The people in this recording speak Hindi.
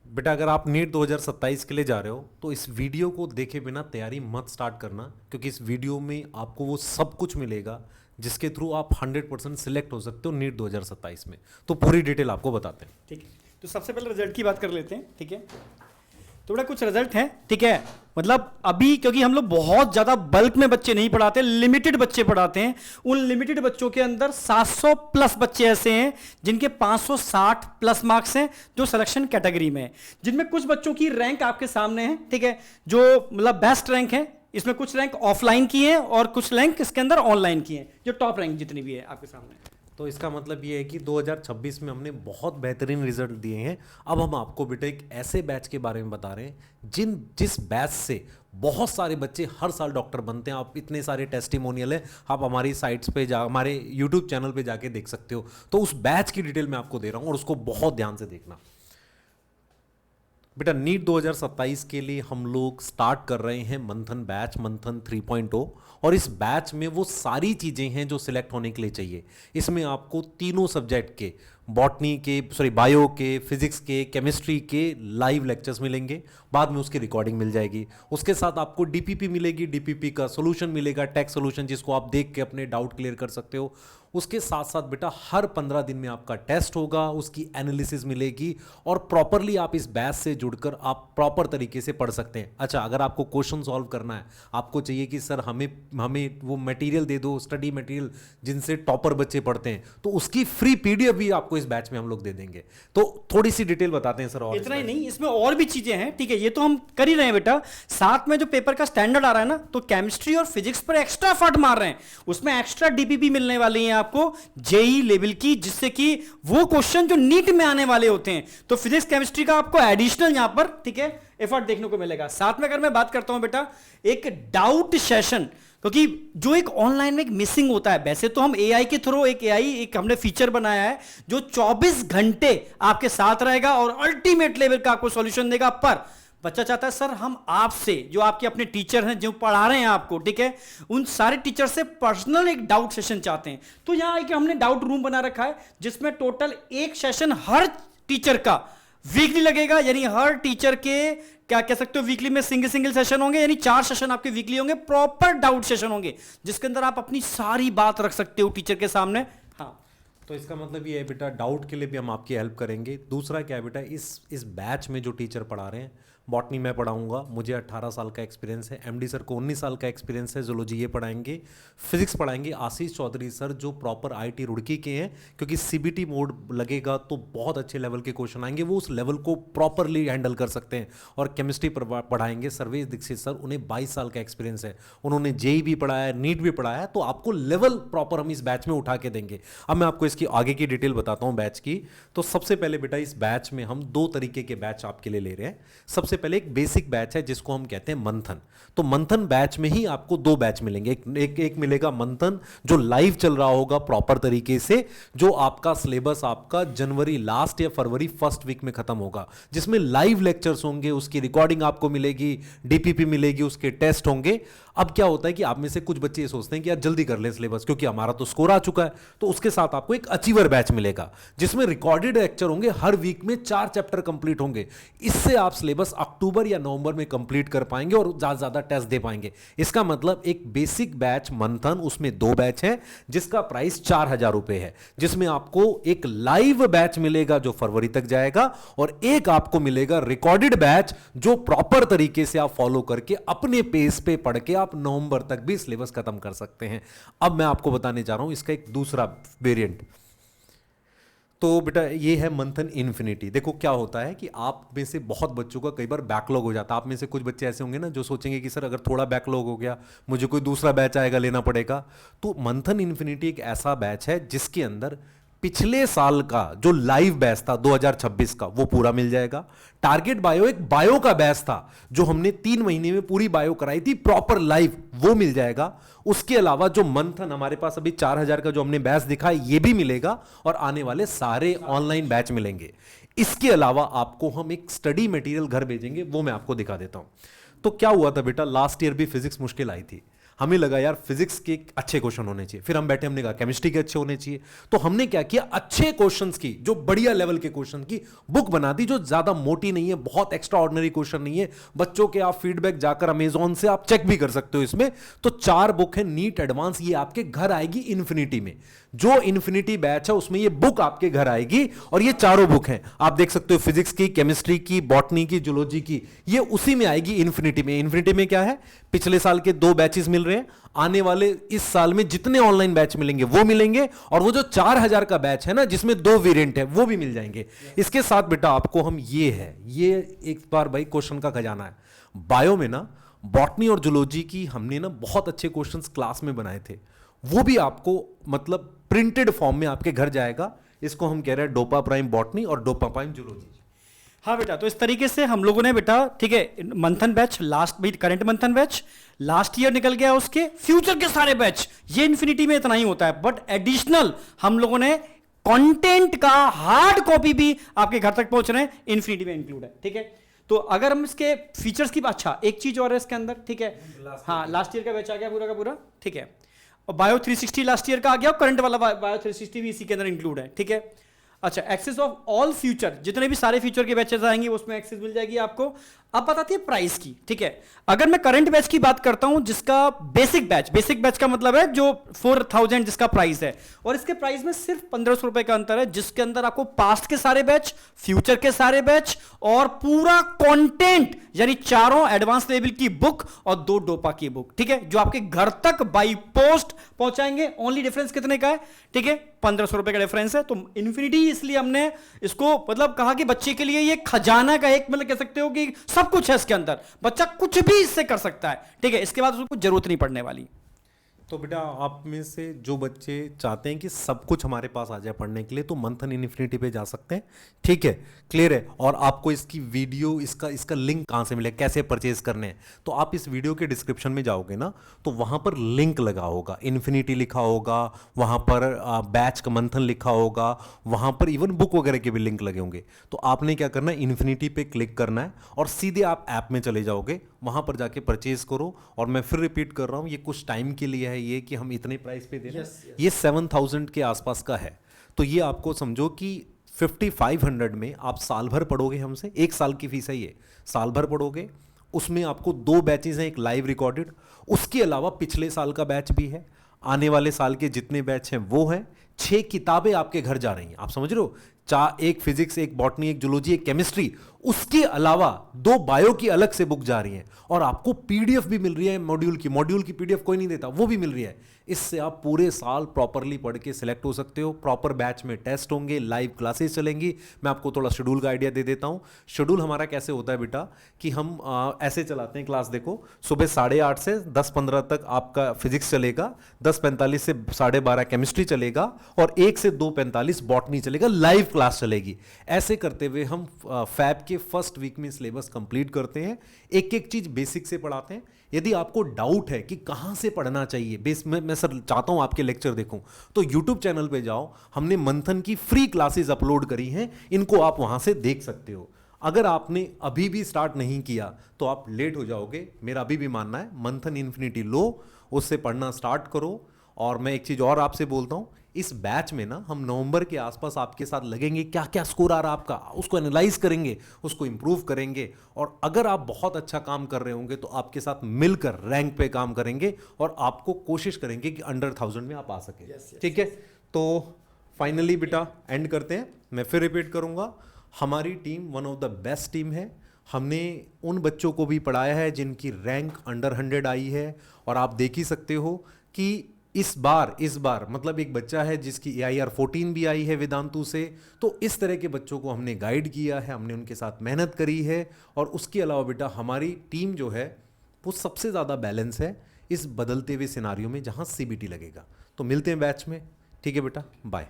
बेटा अगर आप नीट 2027 के लिए जा रहे हो तो इस वीडियो को देखे बिना तैयारी मत स्टार्ट करना, क्योंकि इस वीडियो में आपको वो सब कुछ मिलेगा जिसके थ्रू आप 100% सिलेक्ट हो सकते हो नीट 2027 में। तो पूरी डिटेल आपको बताते हैं। ठीक है, तो सबसे पहले रिजल्ट की बात कर लेते हैं। ठीक है, तो बड़ा कुछ रिजल्ट है। ठीक है, मतलब अभी क्योंकि हम लोग बहुत ज्यादा बल्क में बच्चे नहीं पढ़ाते, लिमिटेड बच्चे पढ़ाते हैं। उन लिमिटेड बच्चों के अंदर 700 प्लस बच्चे ऐसे हैं जिनके 560 प्लस मार्क्स हैं जो सिलेक्शन कैटेगरी में है, जिनमें कुछ बच्चों की रैंक आपके सामने है। ठीक है, जो मतलब बेस्ट रैंक है, इसमें कुछ रैंक ऑफलाइन की है और कुछ रैंक इसके अंदर ऑनलाइन की है, जो टॉप रैंक जितनी भी है आपके सामने। तो इसका मतलब ये है कि 2026 में हमने बहुत बेहतरीन रिजल्ट दिए हैं। अब हम आपको बेटा एक ऐसे बैच के बारे में बता रहे हैं जिस बैच से बहुत सारे बच्चे हर साल डॉक्टर बनते हैं। आप इतने सारे टेस्टिमोनियल है, आप हमारी साइट्स पे हमारे यूट्यूब चैनल पे जाके देख सकते हो। तो उस बैच की डिटेल मैं आपको दे रहा हूँ और उसको बहुत ध्यान से देखना। बेटा नीट 2027 के लिए हम लोग स्टार्ट कर रहे हैं मंथन बैच, मंथन 3.0, और इस बैच में वो सारी चीज़ें हैं जो सिलेक्ट होने के लिए चाहिए। इसमें आपको तीनों सब्जेक्ट के, बॉटनी के, बायो के, फिजिक्स के, केमिस्ट्री के लाइव लेक्चर्स मिलेंगे। बाद में उसकी रिकॉर्डिंग मिल जाएगी। उसके साथ आपको डीपीपी मिलेगी, डीपीपी का सोल्यूशन मिलेगा, टेक्स्ट सोल्यूशन, जिसको आप देख के अपने डाउट क्लियर कर सकते हो। उसके साथ साथ बेटा हर 15 दिन में आपका टेस्ट होगा, उसकी एनालिसिस मिलेगी, और प्रॉपरली आप इस बैच से जुड़कर आप प्रॉपर तरीके से पढ़ सकते हैं। अच्छा, अगर आपको क्वेश्चन सॉल्व करना है, आपको चाहिए कि सर हमें वो मटेरियल दे दो, स्टडी मटेरियल जिनसे टॉपर बच्चे पढ़ते हैं, तो उसकी फ्री पीडीएफ भी आपको इस बैच में हम लोग दे देंगे। तो थोड़ी सी डिटेल बताते हैं सर। और इतना ही नहीं, इसमें और भी चीजें हैं। ठीक है, ये तो हम कर ही रहे हैं बेटा। साथ में जो पेपर का स्टैंडर्ड आ रहा है ना, तो केमिस्ट्री और फिजिक्स पर एक्स्ट्रा एफर्ट मार रहे हैं। उसमें एक्स्ट्रा डीपीपी मिलने वाली है आपको जेई लेवल की, जिससे कि वो क्वेश्चन जो नीट में आने वाले होते हैं, तो फिजिक्स केमिस्ट्री का आपको एडिशनल यहां पर, ठीक है, एफर्ट देखने को मिलेगा। साथ में अगर मैं बात करता हूं बेटा एक डाउट सेशन, क्योंकि जो एक ऑनलाइन में एक मिसिंग होता है, वैसे तो हम एआई के थ्रू एक हमने फीचर बनाया है जो 24 घंटे आपके साथ रहेगा और अल्टीमेट लेवल का आपको सॉल्यूशन देगा। पर बच्चा चाहता है सर हम आपसे, जो आपके अपने टीचर हैं जो पढ़ा रहे हैं आपको, ठीक है, उन सारे टीचर से पर्सनल एक डाउट सेशन चाहते हैं। तो यहां एक हमने डाउट रूम बना रखा है जिसमें टोटल एक सेशन हर टीचर का वीकली लगेगा। यानी हर टीचर के, क्या कह सकते हो, वीकली में सिंगल सेशन होंगे, यानी 4 सेशन आपके वीकली होंगे, प्रॉपर डाउट सेशन होंगे जिसके अंदर आप अपनी सारी बात रख सकते हो टीचर के सामने। हाँ, तो इसका मतलब ये है बेटा, डाउट के लिए भी हम आपकी हेल्प करेंगे। दूसरा क्या है बेटा, इस बैच में जो टीचर पढ़ा रहे हैं, बॉटनी मैं पढ़ाऊंगा, मुझे 18 साल का एक्सपीरियंस है, एमडी सर को 19 साल का एक्सपीरियंस है, जूलॉजी ये पढ़ाएंगे, फिजिक्स पढ़ाएंगे आशीष चौधरी सर जो प्रॉपर आईटी रुड़की के हैं, क्योंकि सीबीटी मोड लगेगा तो बहुत अच्छे लेवल के क्वेश्चन आएंगे, वो उस लेवल को प्रॉपरली हैंडल कर सकते हैं। और केमिस्ट्री पढ़ाएंगे सर्वेश दीक्षित सर, उन्हें 22 साल का एक्सपीरियंस है, उन्होंने जेई भी पढ़ाया है, नीट भी पढ़ाया है, तो आपको लेवल प्रॉपर हम इस बैच में उठा के देंगे। अब मैं आपको इसकी आगे की डिटेल बताता हूं बैच की। तो सबसे पहले बेटा इस बैच में हम 2 तरीके के बैच आपके लिए ले रहे हैं। सबसे पहले एक बेसिक बैच है जिसको हम कहते हैं मंथन। तो मंथन बैच में ही आपको 2 बैच मिलेंगे। एक मिलेगा मंथन जो लाइव चल रहा होगा प्रॉपर तरीके से, जो आपका सिलेबस आपका जनवरी लास्ट या फरवरी फर्स्ट वीक में खत्म होगा, जिसमें लाइव लेक्चर्स होंगे, उसकी रिकॉर्डिंग आपको मिलेगी, डीपीपी मिलेगी, उसके टेस्ट होंगे। अब क्या होता है कि आप में से कुछ बच्चे ये सोचते हैं कि यार जल्दी कर लें सिलेबस, क्योंकि हमारा तो स्कोर आ चुका है। तो उसके साथ आपको एक अचीवर बैच मिलेगा जिसमें रिकॉर्डेड लेक्चर होंगे, हर वीक में 4 चैप्टर कंप्लीट होंगे। इससे आप सिलेबस अक्टूबर या नवंबर में कंप्लीट कर पाएंगे और ज्यादा टेस्ट दे पाएंगे। इसका मतलब एक बेसिक बैच मंथन, उसमें 2 बैच है जिसका प्राइस 4000 रुपए है, जिसमें आपको एक लाइव बैच मिलेगा जो फरवरी तक जाएगा, और एक आपको मिलेगा रिकॉर्डेड बैच जो प्रॉपर तरीके से आप फॉलो करके अपने पेस पे पढ़ के आप नवंबर तक भी सिलेबस खत्म कर सकते हैं। अब मैं आपको बताने जा रहा हूं इसका एक दूसरा वेरिएंट। तो बेटा ये है मंथन इन्फिनिटी। देखो क्या होता है कि आप में से बहुत बच्चों का कई बार बैकलॉग हो जाता है। आप में से कुछ बच्चे ऐसे होंगे ना जो सोचेंगे कि सर अगर थोड़ा बैकलॉग हो गया मुझे कोई दूसरा बैच आएगा लेना पड़ेगा। तो मंथन इन्फिनिटी एक ऐसा बैच है जिसके अंदर पिछले साल का जो लाइव बैच था 2026 का वो पूरा मिल जाएगा। टारगेट बायो एक बायो का बैच था जो हमने 3 महीने में पूरी बायो कराई थी प्रॉपर लाइव, वो मिल जाएगा। उसके अलावा जो मंथन हमारे पास अभी 4000 का जो हमने बैच दिखा है ये भी मिलेगा, और आने वाले सारे ऑनलाइन बैच मिलेंगे। इसके अलावा आपको हम एक स्टडी मटेरियल घर भेजेंगे, वो मैं आपको दिखा देता हूं। तो क्या हुआ था बेटा, लास्ट ईयर भी फिजिक्स मुश्किल आई थी। हमें लगा यार फिजिक्स के अच्छे क्वेश्चन होने चाहिए, फिर हम बैठे, हमने कहा केमिस्ट्री के अच्छे होने चाहिए। तो हमने क्या किया, अच्छे क्वेश्चंस की, जो बढ़िया लेवल के क्वेश्चन की बुक बना दी, जो ज्यादा मोटी नहीं है, बहुत एक्स्ट्रा ऑर्डिनरी क्वेश्चन नहीं है, बच्चों के आप फीडबैक जाकर अमेजॉन से आप चेक भी कर सकते हो इसमें। तो 4 बुक है नीट एडवांस, ये आपके घर आएगी इन्फिनिटी में। जो इन्फिनिटी बैच है उसमें ये बुक आपके घर आएगी, और ये चारों बुक हैं, आप देख सकते हो, फिजिक्स की, केमिस्ट्री की, बॉटनी की, जूलॉजी की, ये उसी में आएगी इन्फिनिटी में। इन्फिनिटी में क्या है, पिछले साल के 2 बैचेस मिल रहे हैं, आने वाले इस साल में जितने ऑनलाइन बैच मिलेंगे वो मिलेंगे, और वो जो 4000 का बैच है ना जिसमें 2 वेरिएंट है वो भी मिल जाएंगे। इसके साथ बेटा आपको हम ये एक बार भाई क्वेश्चन का खजाना है। बायो में ना बॉटनी और जूलॉजी की हमने ना बहुत अच्छे क्वेश्चंस क्लास में बनाए थे, वो भी आपको मतलब प्रिंटेड फॉर्म में आपके घर जाएगा। इसको हम कह रहे हैं डोपा प्राइम बॉटनी और डोपा प्राइम जूलॉजी। हाँ बेटा, तो इस तरीके से हम लोगों ने बेटा, ठीक है, मंथन बैच लास्ट भाई, करंट मंथन बैच लास्ट ईयर निकल गया, उसके फ्यूचर के सारे बैच, ये इन्फिनिटी में इतना ही होता है, बट एडिशनल हम लोगों ने कंटेंट का हार्ड कॉपी भी आपके घर तक पहुंच रहे हैं, इन्फिनिटी में इंक्लूड है। ठीक है, तो अगर हम इसके फीचर्स की, अच्छा एक चीज और है इसके अंदर, ठीक है, हाँ लास्ट ईयर का बैच आ गया पूरा का पूरा, ठीक है, और बायो 360 लास्ट ईयर का आ गया, और करंट वाला बायो 360 भी इसी के अंदर इंक्लूड है। ठीक है, अच्छा, एक्सेस ऑफ ऑल फ्यूचर, जितने भी सारे फ्यूचर के बैचेस आएंगे उसमें एक्सेस मिल जाएगी आपको। अब बात आती है प्राइस की। ठीक है, अगर मैं करंट बैच की बात करता हूं, जिसका बेसिक बैच का मतलब है जो 4000 जिसका प्राइस है, और इसके प्राइस में सिर्फ 1500 रुपए का अंतर है, जिसके अंदर आपको पास्ट के सारे बैच, फ्यूचर के सारे बैच और पूरा कंटेंट, यानी 4 एडवांस लेवल की बुक और 2 डोपा की बुक, ठीक है, जो आपके घर तक बाई पोस्ट पहुंचाएंगे। ओनली डिफरेंस कितने का है, ठीक है, 1500 रुपए का डिफरेंस है। तो इन्फिनिटी इसलिए हमने इसको मतलब कहा कि बच्चे के लिए ये खजाना का एक, मतलब कह सकते हो कि सब कुछ है इसके अंदर, बच्चा कुछ भी इससे कर सकता है। ठीक है, इसके बाद उसको जरूरत नहीं पड़ने वाली। तो बेटा आप में से जो बच्चे चाहते हैं कि सब कुछ हमारे पास आ जाए पढ़ने के लिए, तो मंथन इन्फिनिटी पे जा सकते हैं। ठीक है, क्लियर है। और आपको इसकी वीडियो, इसका लिंक कहाँ से मिलेगा, कैसे परचेज करने हैं, तो आप इस वीडियो के डिस्क्रिप्शन में जाओगे ना, तो वहाँ पर लिंक लगा होगा, इन्फिनिटी लिखा होगा, वहाँ पर बैच का मंथन लिखा होगा, वहाँ पर इवन बुक वगैरह के भी लिंक लगे होंगे। तो आपने क्या करना है, इन्फिनिटी पे क्लिक करना है और सीधे आप ऐप में चले जाओगे, वहाँ पर जाके परचेज करो। और मैं फिर रिपीट कर रहा हूँ, ये कुछ टाइम के लिए है, ये कि हम इतने प्राइस पे दे रहे हैं। ये 7000 के आसपास का है। तो ये आपको समझो कि 5500 में आप साल भर पढ़ोगे हमसे, 1 साल की फीस है ये, साल भर पढ़ोगे। उसमें आपको 2 बैचेज हैं, एक लाइव रिकॉर्डेड, उसके अलावा पिछले साल का बैच भी है, आने वाले साल के जितने बैच हैं वो हैं। 6 किताबें आपके घर जा रही हैं, आप समझ रहे हो, एक फिजिक्स, एक बॉटनी, एक जूलॉजी, एक केमिस्ट्री, उसके अलावा 2 बायो की अलग से बुक जा रही हैं, और आपको पीडीएफ भी मिल रही है मॉड्यूल की पीडीएफ कोई नहीं देता, वो भी मिल रही है। इससे आप पूरे साल प्रॉपरली पढ़ के सिलेक्ट हो सकते हो। प्रॉपर बैच में टेस्ट होंगे, लाइव क्लासेस चलेंगी। मैं आपको थोड़ा शेड्यूल का आइडिया दे देता हूं। शेड्यूल हमारा कैसे होता है बेटा, कि हम ऐसे चलाते हैं क्लास, देखो सुबह 8:30 से 10:15 तक आपका फिजिक्स चलेगा, 10:45 से 12:30 केमिस्ट्री चलेगा, और 1 से 2:45 बॉटनी चलेगा, लाइव क्लास चलेगी। ऐसे करते हुए हम फैब के फर्स्ट वीक में सिलेबस कंप्लीट करते हैं, एक एक चीज बेसिक से पढ़ाते हैं। यदि आपको डाउट है कि कहां से पढ़ना चाहिए, बेस मैं सर चाहता हूं आपके लेक्चर देखूं, तो यूट्यूब चैनल पे जाओ, हमने मंथन की फ्री क्लासेस अपलोड करी हैं, इनको आप वहां से देख सकते हो। अगर आपने अभी भी स्टार्ट नहीं किया तो आप लेट हो जाओगे, मेरा अभी भी मानना है। मंथन इन्फिनिटी लो, उससे पढ़ना स्टार्ट करो। और मैं एक चीज और आपसे बोलता हूं, इस बैच में ना हम नवंबर के आसपास आपके साथ लगेंगे, क्या क्या स्कोर आ रहा है आपका, उसको एनालाइज करेंगे, उसको इंप्रूव करेंगे। और अगर आप बहुत अच्छा काम कर रहे होंगे तो आपके साथ मिलकर रैंक पे काम करेंगे, और आपको कोशिश करेंगे कि अंडर 1000 में आप आ सके। ठीक है, तो फाइनली बेटा एंड करते हैं। मैं फिर रिपीट करूंगा, हमारी team one of the best team है। हमने उन बच्चों को भी पढ़ाया है जिनकी रैंक अंडर 100 आई है, और आप देख ही सकते हो कि इस बार मतलब एक बच्चा है जिसकी AIR 14 भी आई है वेदांतु से। तो इस तरह के बच्चों को हमने गाइड किया है, हमने उनके साथ मेहनत करी है। और उसके अलावा बेटा हमारी टीम जो है वो सबसे ज़्यादा बैलेंस है इस बदलते हुए सिनारियों में जहाँ CBT लगेगा। तो मिलते हैं बैच में, ठीक है बेटा, बाय।